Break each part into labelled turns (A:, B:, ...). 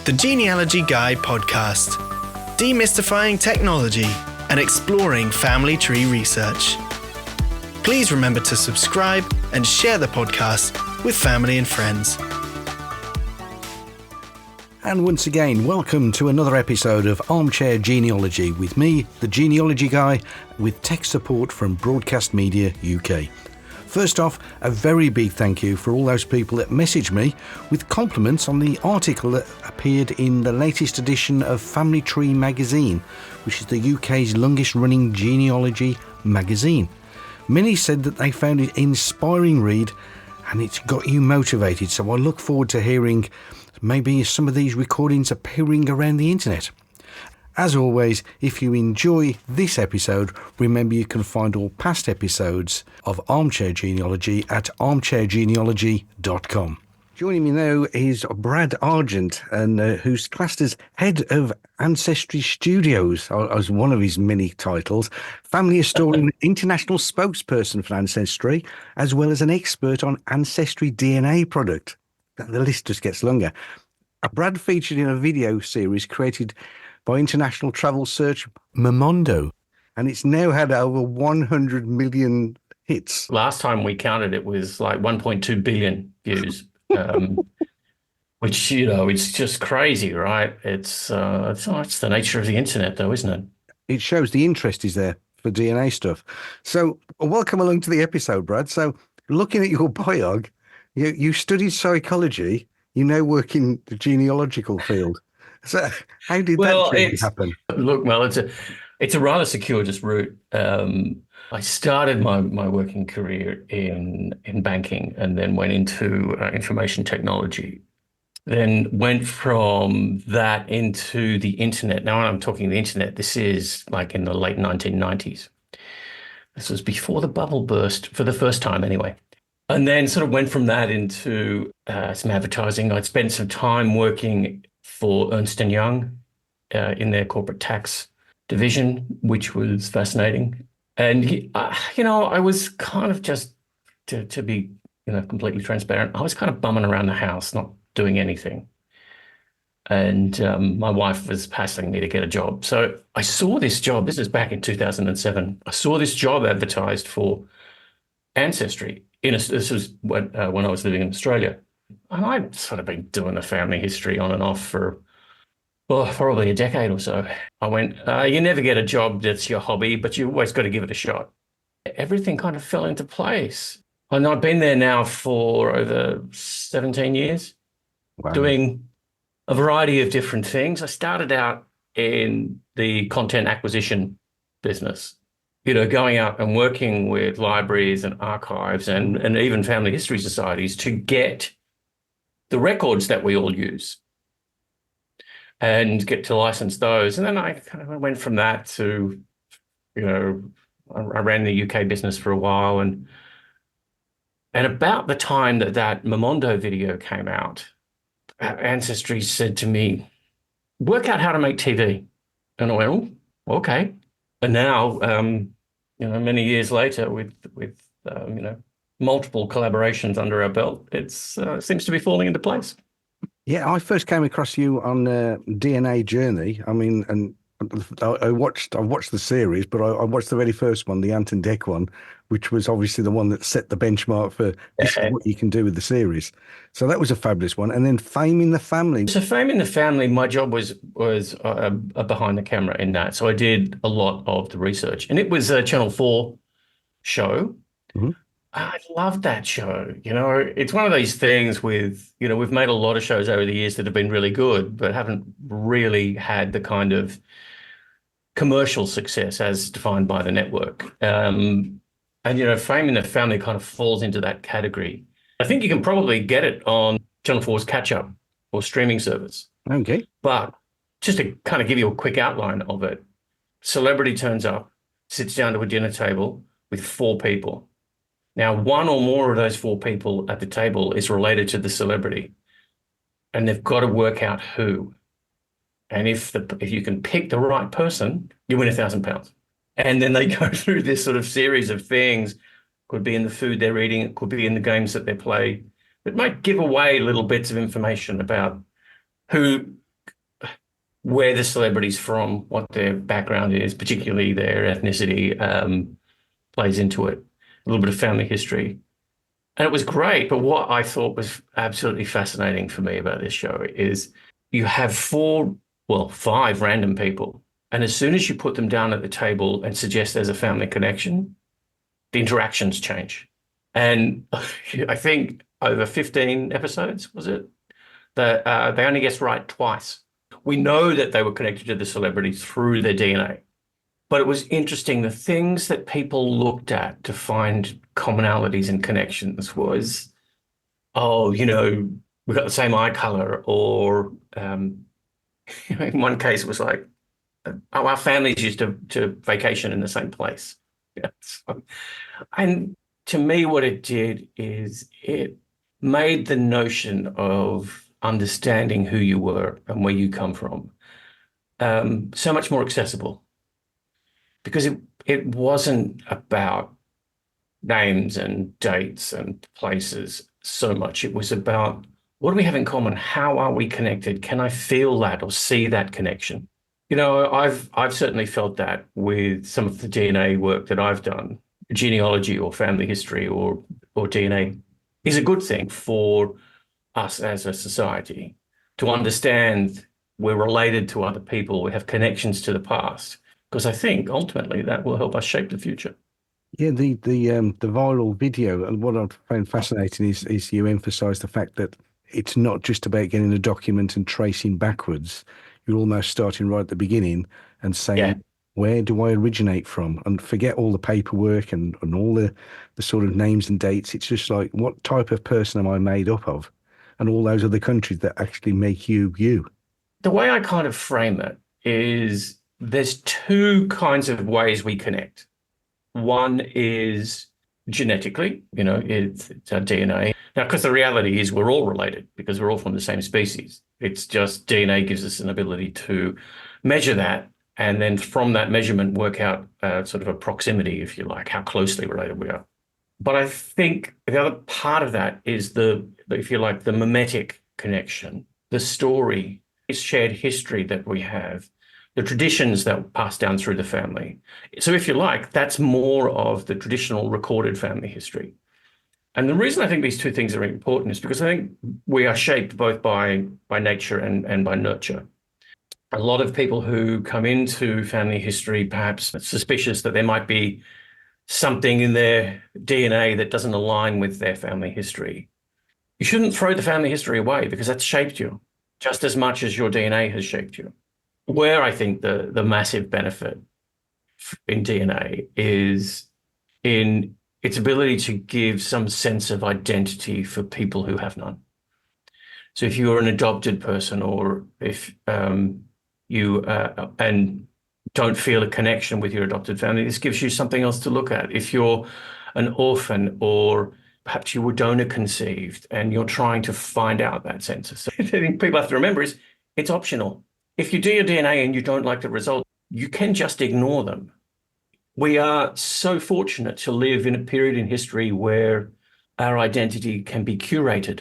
A: The Genealogy Guy podcast, demystifying technology and exploring family tree research. Please remember to subscribe and share the podcast with family and friends.
B: And once again, welcome to another episode of Armchair Genealogy with me, the Genealogy Guy, with tech support from Broadcast Media UK. First off, a very big thank you for all those people that messaged me with compliments on the article that appeared in the latest edition of Family Tree magazine, which is the UK's longest running genealogy magazine. Many said that they found it inspiring read and it's got you motivated, so I look forward to hearing maybe some of these recordings appearing around the internet. As always, if you enjoy this episode, remember you can find all past episodes of Armchair Genealogy at armchairgenealogy.com. Joining me now is Brad Argent, and who's classed as head of Ancestry Studios, as one of his many titles, family historian, international spokesperson for Ancestry, as well as an expert on Ancestry DNA product. The list just gets longer. Brad featured in a video series created by international travel search Momondo, and it's now had over 100 million hits.
C: Last time we counted, it was like 1.2 billion views, which, it's just crazy, right? It's the nature of the internet, though, isn't it?
B: It shows the interest is there for DNA stuff. So welcome along to the episode, Brad. So looking at your biog, you studied psychology, you now work in the genealogical field. So how did that happen?
C: Look, Mel, it's a rather circuitous route. I started my working career in banking and then went into information technology. Then went from that into the internet. Now, when I'm talking the internet, this is like in the late 1990s. This was before the bubble burst for the first time anyway. And then sort of went from that into some advertising. I'd spent some time working for Ernst & Young in their corporate tax division, which was fascinating. And, I was kind of just, to be completely transparent, I was kind of bumming around the house, not doing anything. And my wife was hassling me to get a job. So I saw this job, this is back in 2007, I saw this job advertised for Ancestry. This was when I was living in Australia. And I'd sort of been doing the family history on and off for, probably a decade or so. I went, you never get a job that's your hobby, but you always got to give it a shot. Everything kind of fell into place. And I've been there now for over 17 years, wow, doing a variety of different things. I started out in the content acquisition business, going out and working with libraries and archives and even family history societies to get the records that we all use and get to license those. And then I kind of went from that to, I ran the UK business for a while. And about the time that Momondo video came out, Ancestry said to me, work out how to make TV. And I went, oh, okay. And now, many years later with multiple collaborations under our belt, it seems to be falling into place.
B: Yeah, I first came across you on DNA Journey. I mean, and I watched the series, but I watched the very first one, the Ant and Dec one, which was obviously the one that set the benchmark for this is what you can do with the series. So that was a fabulous one. And then Fame in the Family.
C: So Fame in the Family, my job was behind the camera in that. So I did a lot of the research, and it was a Channel 4 show. Mm-hmm. I love that show. It's one of these things with, we've made a lot of shows over the years that have been really good, but haven't really had the kind of commercial success as defined by the network. And Fame in the Family kind of falls into that category. I think you can probably get it on Channel 4's catch-up or streaming service.
B: Okay.
C: But just to kind of give you a quick outline of it, celebrity turns up, sits down to a dinner table with 4 people. Now, one or more of those 4 people at the table is related to the celebrity, and they've got to work out who. And if you can pick the right person, you win £1,000. And then they go through this sort of series of things. Could be in the food they're eating, it could be in the games that they play. It might give away little bits of information about who where the celebrity's from, what their background is, particularly their ethnicity, plays into it. A little bit of family history. And it was great. But what I thought was absolutely fascinating for me about this show is you have five random people. And as soon as you put them down at the table and suggest there's a family connection, the interactions change. And I think over 15 episodes, was it? That they only guessed right twice. We know that they were connected to the celebrity through their DNA. But it was interesting. The things that people looked at to find commonalities and connections was, oh, we've got the same eye color, or in one case it was like, oh, our families used to vacation in the same place. Yeah. And to me, what it did is it made the notion of understanding who you were and where you come from so much more accessible, because it wasn't about names and dates and places so much. It was about, what do we have in common? How are we connected? Can I feel that or see that connection? I've certainly felt that with some of the DNA work that I've done. Genealogy or family history or DNA is a good thing for us as a society to understand we're related to other people, we have connections to the past, because I think ultimately that will help us shape the future.
B: Yeah, the viral video, and what I found fascinating is you emphasise the fact that it's not just about getting a document and tracing backwards. You're almost starting right at the beginning and saying,
C: Yeah.
B: where do I originate from? And forget all the paperwork and all the sort of names and dates. It's just like, what type of person am I made up of? And all those other countries that actually make you you.
C: The way I kind of frame it is there's two kinds of ways we connect. One is genetically, it's our DNA. Now, because the reality is we're all related because we're all from the same species. It's just DNA gives us an ability to measure that, and then from that measurement work out sort of a proximity, if you like, how closely related we are. But I think the other part of that is if you like, the mimetic connection, the story, it's shared history that we have, the traditions that pass down through the family. So if you like, that's more of the traditional recorded family history. And the reason I think these two things are important is because I think we are shaped both by nature and by nurture. A lot of people who come into family history perhaps suspicious that there might be something in their DNA that doesn't align with their family history. You shouldn't throw the family history away because that's shaped you just as much as your DNA has shaped you. Where I think the massive benefit in DNA is in its ability to give some sense of identity for people who have none. So if you're an adopted person, or if you and don't feel a connection with your adopted family, this gives you something else to look at. If you're an orphan, or perhaps you were donor conceived and you're trying to find out that census. So the thing people have to remember is it's optional. If you do your DNA and you don't like the result, you can just ignore them. We are so fortunate to live in a period in history where our identity can be curated.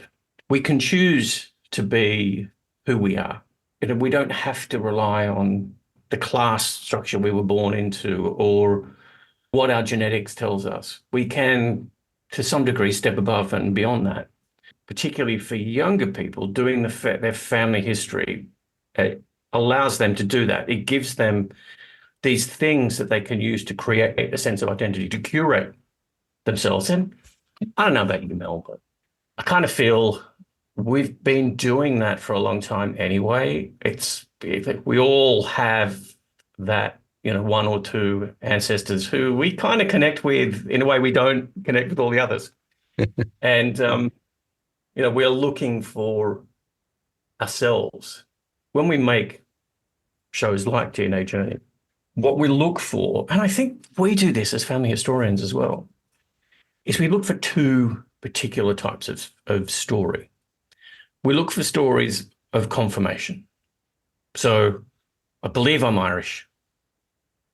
C: We can choose to be who we are. We don't have to rely on the class structure we were born into or what our genetics tells us. We can, to some degree, step above and beyond that. Particularly for younger people, doing their family history allows them to do that. It gives them these things that they can use to create a sense of identity, to curate themselves. And I don't know about you, Mel, but I kind of feel we've been doing that for a long time anyway. We all have that, one or two ancestors who we kind of connect with in a way we don't connect with all the others. And, we're looking for ourselves. When we make shows like DNA Journey, what we look for, and I think we do this as family historians as well, is we look for two particular types of story. We look for stories of confirmation. So I believe I'm Irish.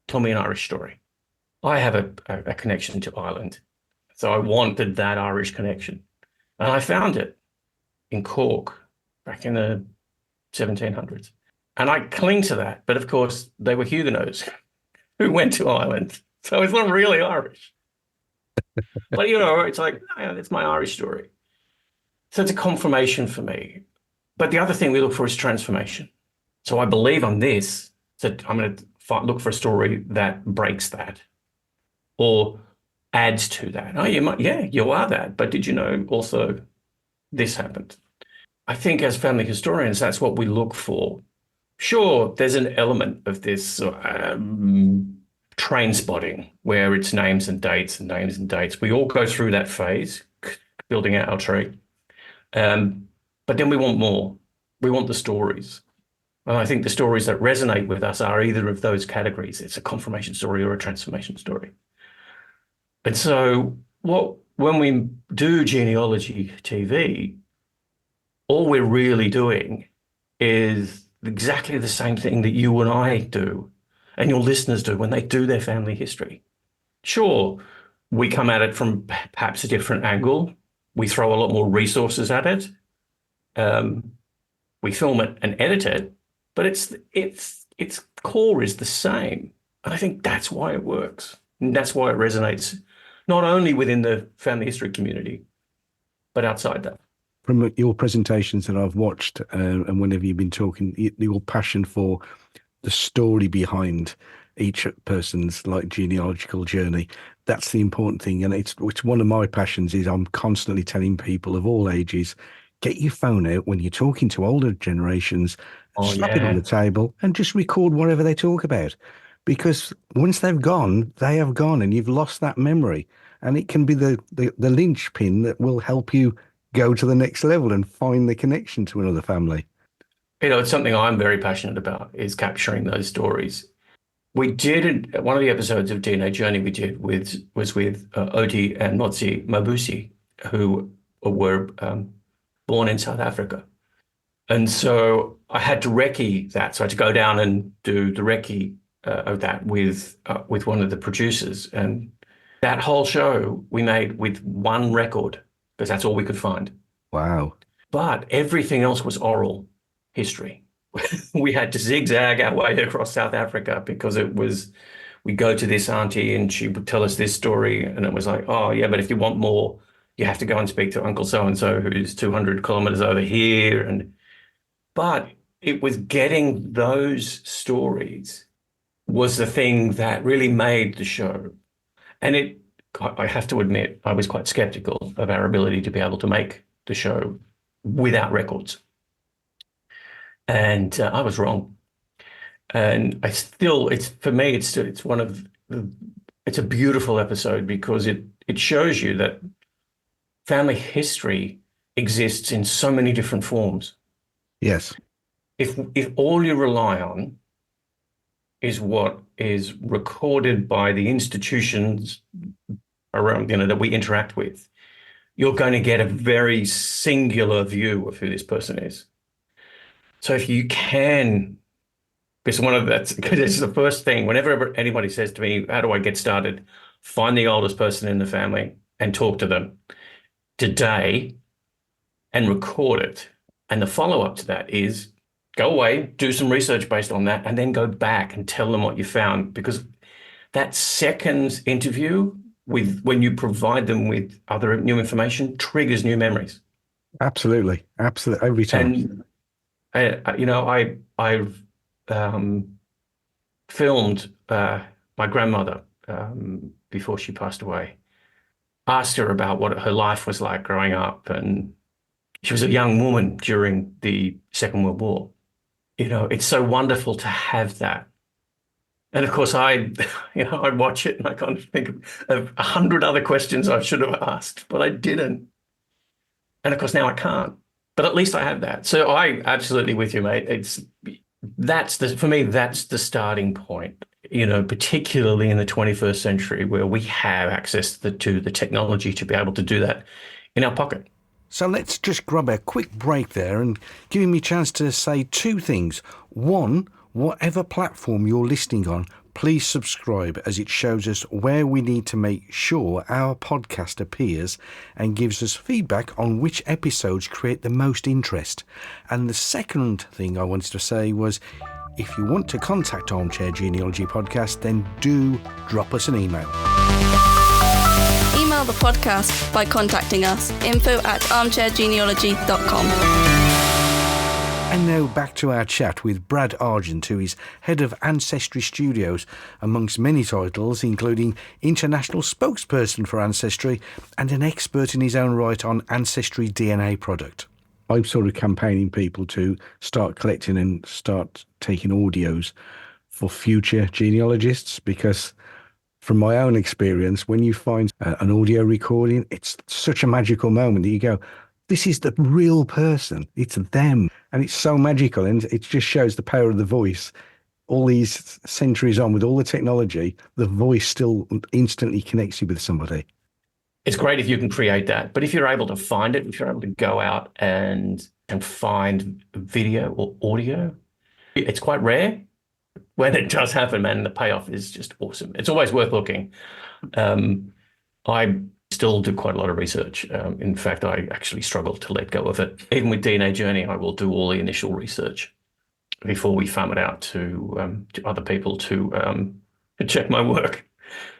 C: Tell me an Irish story. I have a connection to Ireland. So I wanted that Irish connection. And I found it in Cork back in the 1700s. And I cling to that. But of course, they were Huguenots who went to Ireland. So it's not really Irish. But, it's like, yeah, that's my Irish story. So it's a confirmation for me. But the other thing we look for is transformation. So I believe on this that I'm going to look for a story that breaks that or adds to that. Oh, you are that. But did you know also this happened? I think as family historians, that's what we look for. Sure, there's an element of this train spotting where it's names and dates and names and dates. We all go through that phase, building out our tree. But then we want more. We want the stories. And I think the stories that resonate with us are either of those categories. It's a confirmation story or a transformation story. And so when we do genealogy TV, all we're really doing is exactly the same thing that you and I do and your listeners do when they do their family history. Sure, we come at it from perhaps a different angle. We throw a lot more resources at it. We film it and edit it, but its core is the same. And I think that's why it works. And that's why it resonates, not only within the family history community, but outside that.
B: From your presentations that I've watched, and whenever you've been talking, your passion for the story behind each person's genealogical journey, that's the important thing. And it's one of my passions is I'm constantly telling people of all ages, get your phone out when you're talking to older generations, slap it on the table and just record whatever they talk about. Because once they've gone, they have gone and you've lost that memory. And it can be the linchpin that will help you go to the next level and find the connection to another family.
C: It's something I'm very passionate about is capturing those stories. We did one of the episodes of DNA Journey we did was with Odi and Motsi Mabusi, who were born in South Africa. And so I had to recce that. So I had to go down and do the recce of that with one of the producers. And that whole show we made with one record because that's all we could find.
B: Wow.
C: But everything else was oral history. We had to zigzag our way across South Africa because we go to this auntie and she would tell us this story. And it was like, oh, yeah, but if you want more, you have to go and speak to Uncle so-and-so who's 200 kilometers over here. But it was getting those stories was the thing that really made the show. And I have to admit, I was quite skeptical of our ability to be able to make the show without records. And I was wrong. And it's a beautiful episode because it shows you that family history exists in so many different forms.
B: Yes.
C: If all you rely on is what is recorded by the institutions around, that we interact with, you're going to get a very singular view of who this person is. So if you can, because it's the first thing, whenever anybody says to me, how do I get started? Find the oldest person in the family and talk to them today and record it. And the follow-up to that is go away, do some research based on that, and then go back and tell them what you found. Because that second interview when you provide them with other new information triggers new memories.
B: Absolutely. Every time.
C: And I've filmed my grandmother before she passed away. Asked her about what her life was like growing up, and she was a young woman during the Second World War. It's so wonderful to have that. And of course, I watch it and I kind of think of 100 other questions I should have asked, but I didn't. And of course, now I can't. But at least I have that. So I absolutely with you, mate. For me, that's the starting point, particularly in the 21st century where we have access to the technology to be able to do that in our pocket.
B: So let's just grab a quick break there and give me a chance to say two things. One, whatever platform you're listening on, please subscribe, as it shows us where we need to make sure our podcast appears and gives us feedback on which episodes create the most interest. And the second thing I wanted to say was, if you want to contact Armchair Genealogy Podcast, then do drop us an email.
D: Email the podcast by contacting us, info@armchairgenealogy.com.
B: And now back to our chat with Brad Argent, who is head of Ancestry Studios, amongst many titles, including international spokesperson for Ancestry and an expert in his own right on Ancestry DNA product. I'm sort of campaigning people to start collecting and start taking audios for future genealogists, because from my own experience, when you find an audio recording, it's such a magical moment that you go, this is the real person. It's them. And it's so magical. And it just shows the power of the voice. All these centuries on, with all the technology, the voice still instantly connects you with somebody.
C: It's great if you can create that. But if you're able to find it, if you're able to go out and find video or audio, it's quite rare. When it does happen, man, the payoff is just awesome. It's always worth looking. I still do quite a lot of research. In fact, I actually struggle to let go of it. Even with DNA Journey, I will do all the initial research before we farm it out to other people to check my work,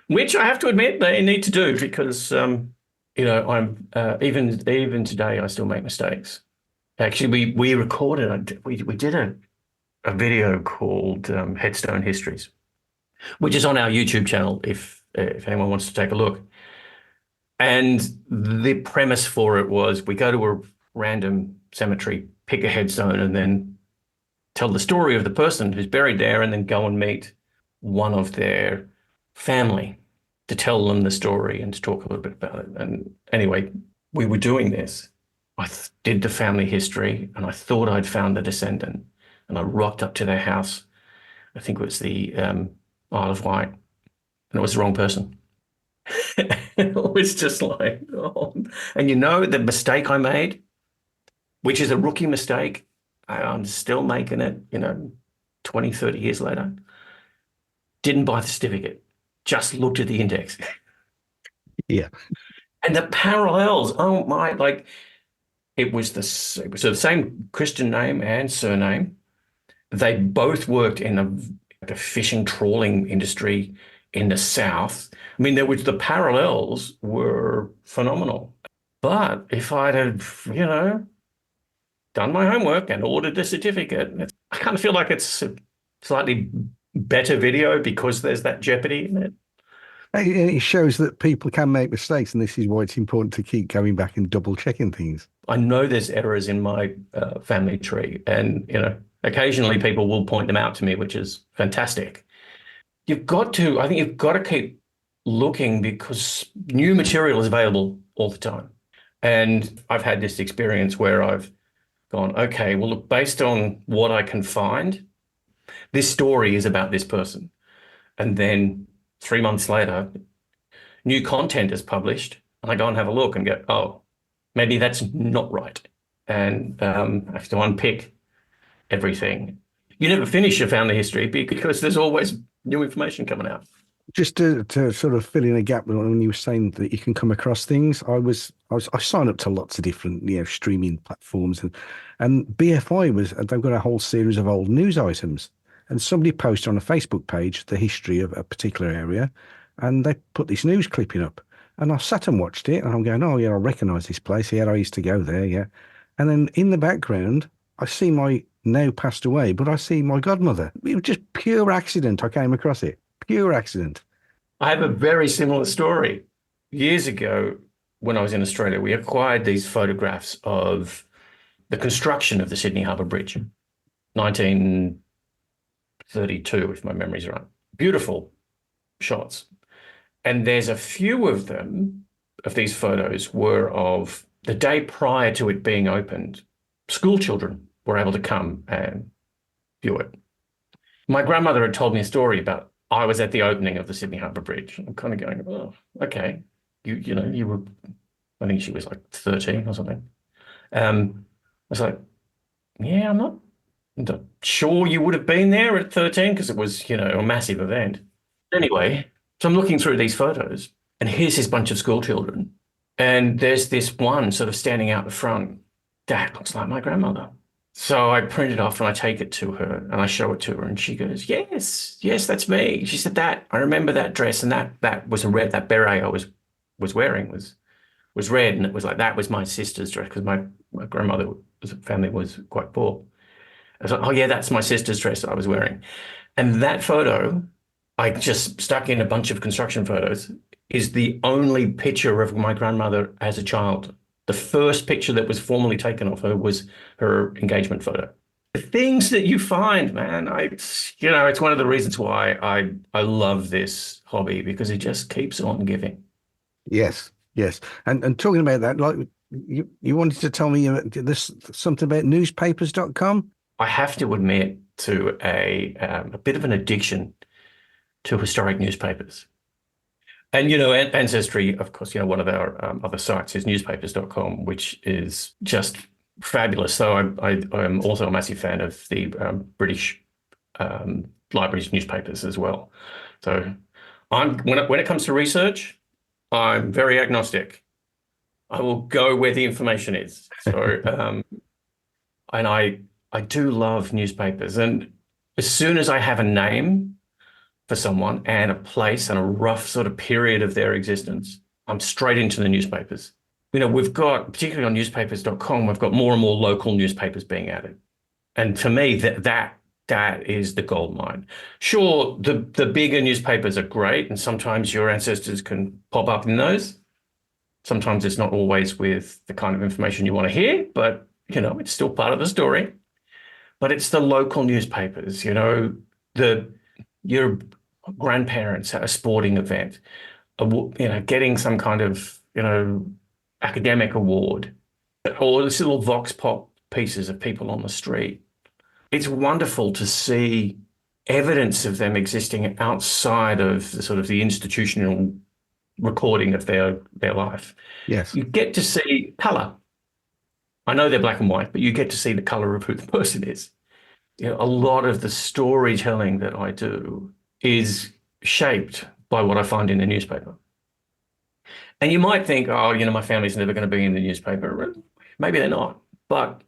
C: which I have to admit they need to do, because I'm even today I still make mistakes. Actually, we recorded, we did a video called Headstone Histories, which is on our YouTube channel if anyone wants to take a look. And the premise for it was, we go to a random cemetery, pick a headstone, and then tell the story of the person who's buried there, and then go and meet one of their family to tell them the story and to talk a little bit about it. And anyway, we were doing this. I did the family history, and I thought I'd found the descendant. And I rocked up to their house. I think it was the Isle of Wight, and it was the wrong person. It was just like, oh. And the mistake I made, which is a rookie mistake, I'm still making it, 20, 30 years later, didn't buy the certificate, just looked at the index.
B: Yeah.
C: And the parallels, oh my, like, it was the same Christian name and surname. They both worked in a fishing trawling industry in the South. I mean, the parallels were phenomenal. But if I'd have, done my homework and ordered the certificate, I kind of feel like it's a slightly better video because there's that jeopardy in it.
B: It shows that people can make mistakes, and this is why it's important to keep going back and double checking things.
C: I know there's errors in my family tree, and, occasionally people will point them out to me, which is fantastic. I think you've got to keep looking, because new material is available all the time. And I've had this experience where I've gone, okay, well, look, based on what I can find, this story is about this person. And then 3 months later, new content is published, and I go and have a look and go, oh, maybe that's not right. And I have to unpick everything. You never finish your family history because there's always new information coming out.
B: Just to sort of fill in a gap when you were saying that you can come across things, I signed up to lots of different streaming platforms, and BFI they've got a whole series of old news items, and somebody posted on a Facebook page the history of a particular area, and they put this news clipping up, and I sat and watched it, and I'm going, oh yeah, I recognise this place. Yeah, I used to go there. Yeah, and then in the background, I see my now passed away, but I see my godmother. It was just pure accident. I came across it. Pure accident.
C: I have a very similar story. Years ago, when I was in Australia, we acquired these photographs of the construction of the Sydney Harbour Bridge, 1932, if my memory's right. Beautiful shots. And there's a few of them, of these photos, were of the day prior to it being opened. School children were able to come and view it. My grandmother had told me a story about, I was at the opening of the Sydney Harbour Bridge. I'm kind of going, oh, okay. You were, I think she was like 13 or something. I was like, yeah, I'm not I'm not sure you would have been there at 13 because it was, a massive event. Anyway, so I'm looking through these photos and here's this bunch of school children. And there's this one sort of standing out the front. That looks like my grandmother. So I print it off and I take it to her and I show it to her and she goes, yes, yes, that's me. She said that. I remember that dress and that was a red, that beret I was wearing was red. And it was like, that was my sister's dress because my grandmother family was quite poor. I was like, oh yeah, that's my sister's dress that I was wearing. And that photo, I just stuck in a bunch of construction photos, is the only picture of my grandmother as a child. The first picture that was formally taken of her was her engagement photo. The things that you find, man, it's one of the reasons why I love this hobby because it just keeps on giving.
B: Yes, yes. And talking about that, like you wanted to tell me this something about newspapers.com?
C: I have to admit to a bit of an addiction to historic newspapers. And, Ancestry, of course, one of our other sites is newspapers.com, which is just fabulous. So I am also a massive fan of the British Library's newspapers as well. So when it comes to research, I'm very agnostic. I will go where the information is. So, and I do love newspapers. And as soon as I have a name for someone and a place and a rough sort of period of their existence, I'm straight into the newspapers. We've got, particularly on newspapers.com, we've got more and more local newspapers being added. And to me, that is the gold mine. Sure, the bigger newspapers are great, and sometimes your ancestors can pop up in those. Sometimes it's not always with the kind of information you want to hear, but, it's still part of the story. But it's the local newspapers, your grandparents at a sporting event, getting some kind of, academic award, or this little vox pop pieces of people on the street. It's wonderful to see evidence of them existing outside of the sort of the institutional recording of their life.
B: Yes.
C: You get to see color. I know they're black and white, but you get to see the color of who the person is. A lot of the storytelling that I do is shaped by what I find in the newspaper. And you might think, oh, my family's never going to be in the newspaper. Maybe they're not. But,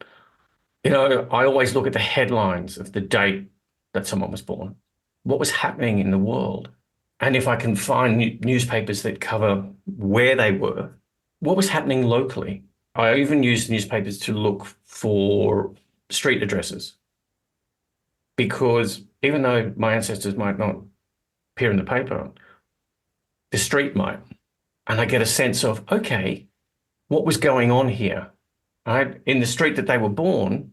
C: I always look at the headlines of the date that someone was born, what was happening in the world. And if I can find newspapers that cover where they were, what was happening locally. I even use newspapers to look for street addresses. Because even though my ancestors might not appear in the paper, the street might. And I get a sense of, okay, what was going on here? Right? In the street that they were born,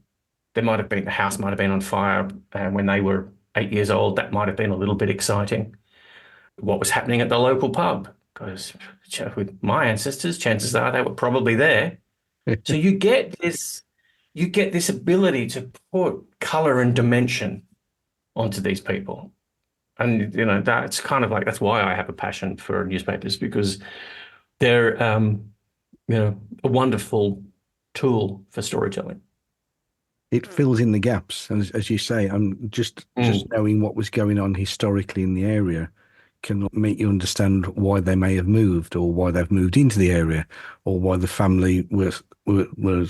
C: the house might have been on fire. And when they were 8 years old, that might have been a little bit exciting. What was happening at the local pub? Because with my ancestors, chances are they were probably there. So you get this ability to put color and dimension onto these people. And, that's kind of like, that's why I have a passion for newspapers, because they're, a wonderful tool for storytelling.
B: It fills in the gaps. And as you say, I'm just knowing what was going on historically in the area can make you understand why they may have moved, or why they've moved into the area, or why the family was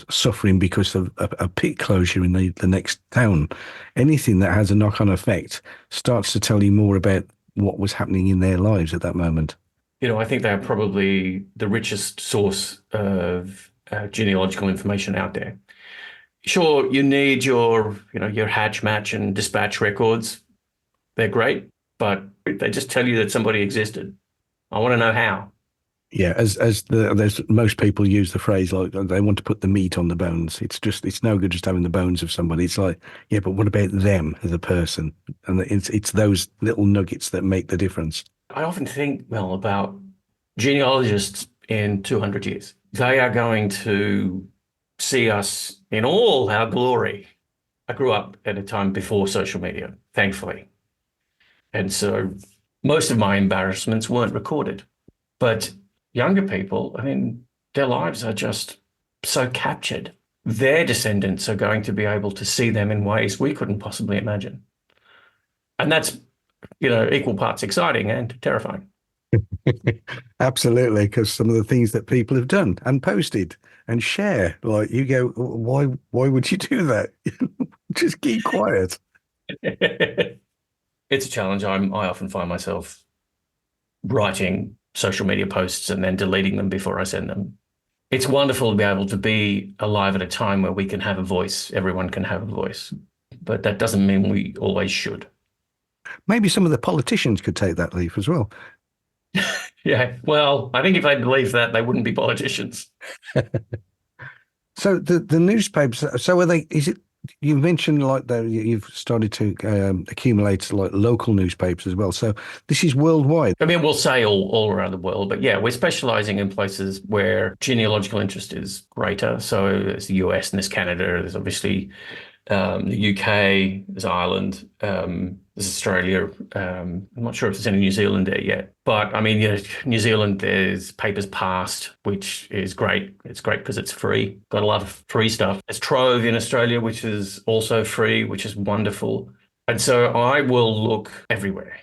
B: suffering because of a pit closure in the next town. Anything that has a knock-on effect starts to tell you more about what was happening in their lives at that moment.
C: I think they're probably the richest source of genealogical information out there. Sure, you need your hatch, match, and dispatch records. They're great, but they just tell you that somebody existed. I want to know how.
B: Yeah, there's most people use the phrase like they want to put the meat on the bones. It's no good just having the bones of somebody. It's like, yeah, but what about them as a person? And it's those little nuggets that make the difference.
C: I often think, about genealogists in 200 years. They are going to see us in all our glory. I grew up at a time before social media, thankfully. And so most of my embarrassments weren't recorded. But younger people, their lives are just so captured. their descendants are going to be able to see them in ways we couldn't possibly imagine. And that's, equal parts exciting and terrifying.
B: Absolutely, because some of the things that people have done and posted and share, like you go, why would you do that? Just keep quiet.
C: It's a challenge. I often find myself writing social media posts and then deleting them before I send them. It's wonderful to be able to be alive at a time where we can have a voice. Everyone can have a voice, but that doesn't mean we always should.
B: Maybe some of the politicians could take that leaf as well.
C: Yeah, well, I think if they believed that, they wouldn't be politicians.
B: So the newspapers. So are they? Is it? You mentioned like you've started to accumulate like local newspapers as well. So this is worldwide.
C: I mean, we'll say all around the world, but yeah, we're specializing in places where genealogical interest is greater. So there's the US and there's Canada. There's obviously the UK, there's Ireland, there's Australia. I'm not sure if there's any New Zealand there yet. But I mean, New Zealand, there's Papers Past, which is great. It's great because it's free. Got a lot of free stuff. There's Trove in Australia, which is also free, which is wonderful. And so I will look everywhere.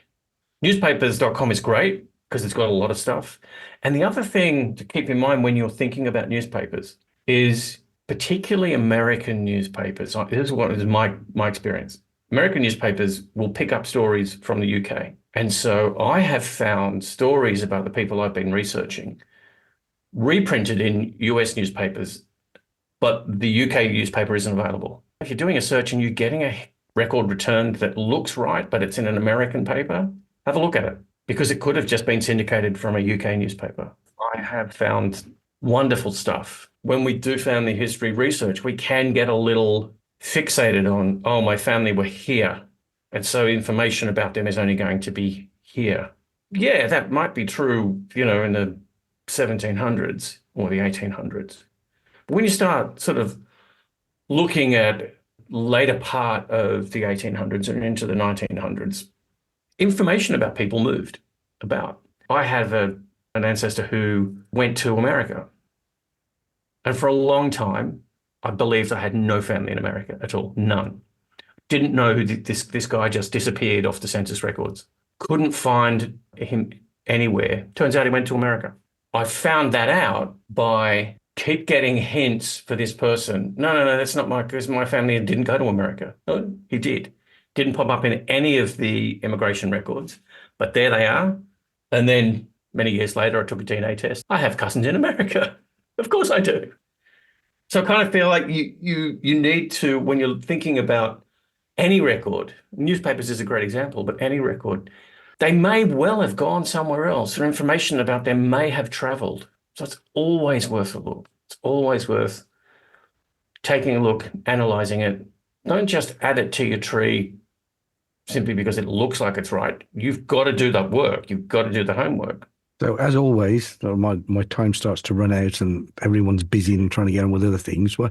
C: Newspapers.com is great because it's got a lot of stuff. And the other thing to keep in mind when you're thinking about newspapers is particularly American newspapers. This is what is my experience. American newspapers will pick up stories from the UK. And so I have found stories about the people I've been researching reprinted in US newspapers, but the UK newspaper isn't available. If you're doing a search and you're getting a record returned that looks right, but it's in an American paper, have a look at it because it could have just been syndicated from a UK newspaper. I have found wonderful stuff. When we do family history research, we can get a little fixated on, oh, my family were here. And so information about them is only going to be here. Yeah, that might be true, in the 1700s or the 1800s. But when you start sort of looking at later part of the 1800s and into the 1900s, information about people moved about. I have an ancestor who went to America. And for a long time, I believed I had no family in America at all, none. Didn't know who this guy just disappeared off the census records. Couldn't find him anywhere. Turns out he went to America. I found that out by keep getting hints for this person. No, that's not because my family didn't go to America. No, he did. Didn't pop up in any of the immigration records, but there they are. And then many years later, I took a DNA test. I have cousins in America. Of course I do. So I kind of feel like you need to, when you're thinking about any record, newspapers is a great example, but any record, they may well have gone somewhere else or information about them may have traveled. So it's always worth a look. It's always worth taking a look, analyzing it. Don't just add it to your tree simply because it looks like it's right. You've got to do that work. You've got to do the homework.
B: So as always, my time starts to run out and everyone's busy and trying to get on with other things. Well,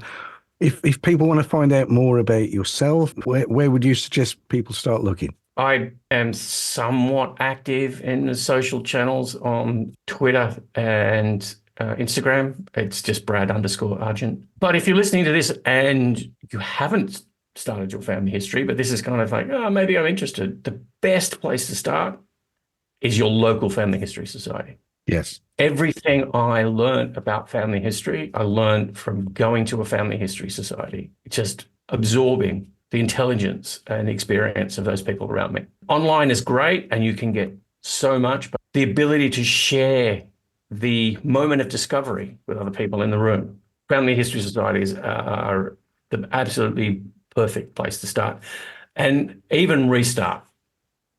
B: if people want to find out more about yourself, where would you suggest people start looking?
C: I am somewhat active in the social channels on Twitter and Instagram. It's just Brad_Argent. But if you're listening to this and you haven't started your family history, but this is kind of like, oh, maybe I'm interested, the best place to start is your local family history society.
B: Yes.
C: Everything I learned about family history, I learned from going to a family history society, just absorbing the intelligence and experience of those people around me. Online is great and you can get so much, but the ability to share the moment of discovery with other people in the room. Family history societies are the absolutely perfect place to start and even restart.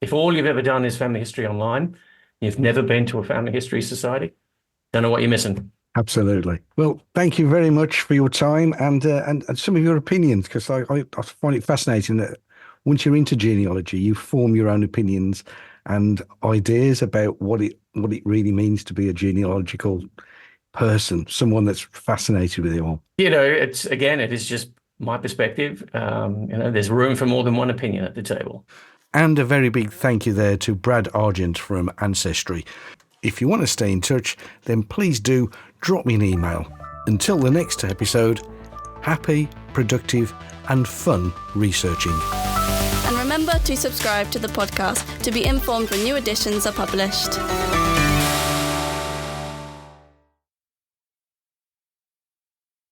C: If all you've ever done is family history online, you've never been to a family history society, don't know what you're missing.
B: Absolutely. Well, thank you very much for your time and some of your opinions, because I find it fascinating that once you're into genealogy, you form your own opinions and ideas about what it really means to be a genealogical person, someone that's fascinated with it all.
C: It is just my perspective. There's room for more than one opinion at the table.
B: And a very big thank you there to Brad Argent from Ancestry. If you want to stay in touch, then please do drop me an email. Until the next episode, happy, productive and fun researching.
D: And remember to subscribe to the podcast to be informed when new editions are published.